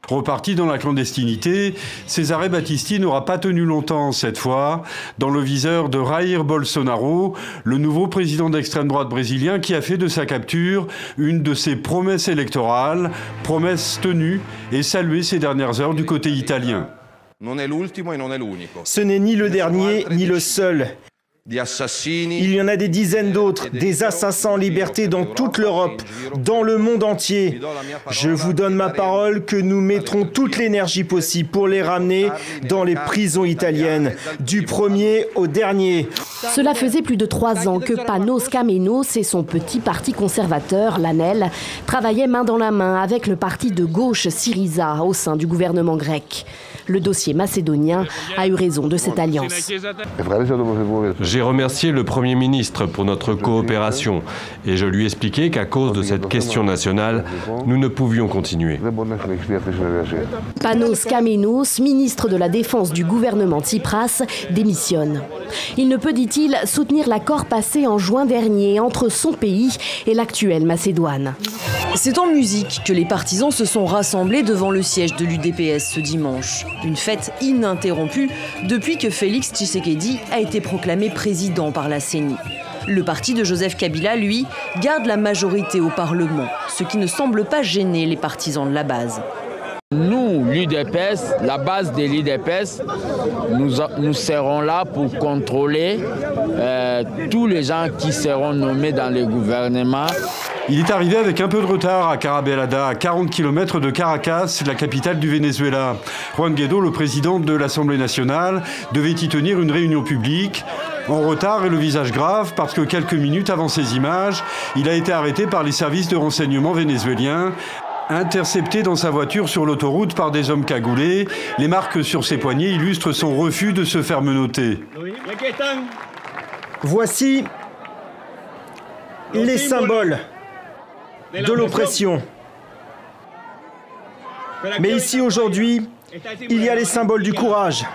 Reparti dans la clandestinité, Cesare Battisti n'aura pas tenu longtemps cette fois dans le viseur de Jair Bolsonaro, le nouveau président d'extrême droite brésilien qui a fait de sa capture une de ses promesses électorales, promesses tenues et saluées ces dernières heures du côté italien. Ce n'est ni le dernier ni le seul. Il y en a des dizaines d'autres, des assassins en liberté dans toute l'Europe, dans le monde entier. Je vous donne ma parole que nous mettrons toute l'énergie possible pour les ramener dans les prisons italiennes, du premier au dernier. Cela faisait plus de 3 ans que Panos Kamenos et son petit parti conservateur, l'ANEL, travaillaient main dans la main avec le parti de gauche Syriza au sein du gouvernement grec. Le dossier macédonien a eu raison de cette alliance. J'ai remercié le Premier ministre pour notre coopération et je lui ai expliqué qu'à cause de cette question nationale, nous ne pouvions continuer. Panos Kamenos, ministre de la Défense du gouvernement Tsipras, démissionne. Il ne peut, dit-il, soutenir l'accord passé en juin dernier entre son pays et l'actuelle Macédoine. C'est en musique que les partisans se sont rassemblés devant le siège de l'UDPS ce dimanche. Une fête ininterrompue depuis que Félix Tshisekedi a été proclamé président par la CENI. Le parti de Joseph Kabila, lui, garde la majorité au Parlement, ce qui ne semble pas gêner les partisans de la base. Nous, l'UDPS, la base de l'UDPS, nous serons là pour contrôler tous les gens qui seront nommés dans le gouvernement. Il est arrivé avec un peu de retard à Carabelada, à 40 km de Caracas, la capitale du Venezuela. Juan Guaidó, le président de l'Assemblée nationale, devait y tenir une réunion publique. En retard et le visage grave parce que quelques minutes avant ces images, il a été arrêté par les services de renseignement vénézuéliens. Intercepté dans sa voiture sur l'autoroute par des hommes cagoulés, les marques sur ses poignets illustrent son refus de se faire menotter. Voici les symboles de l'oppression. Mais ici aujourd'hui, il y a les symboles du courage.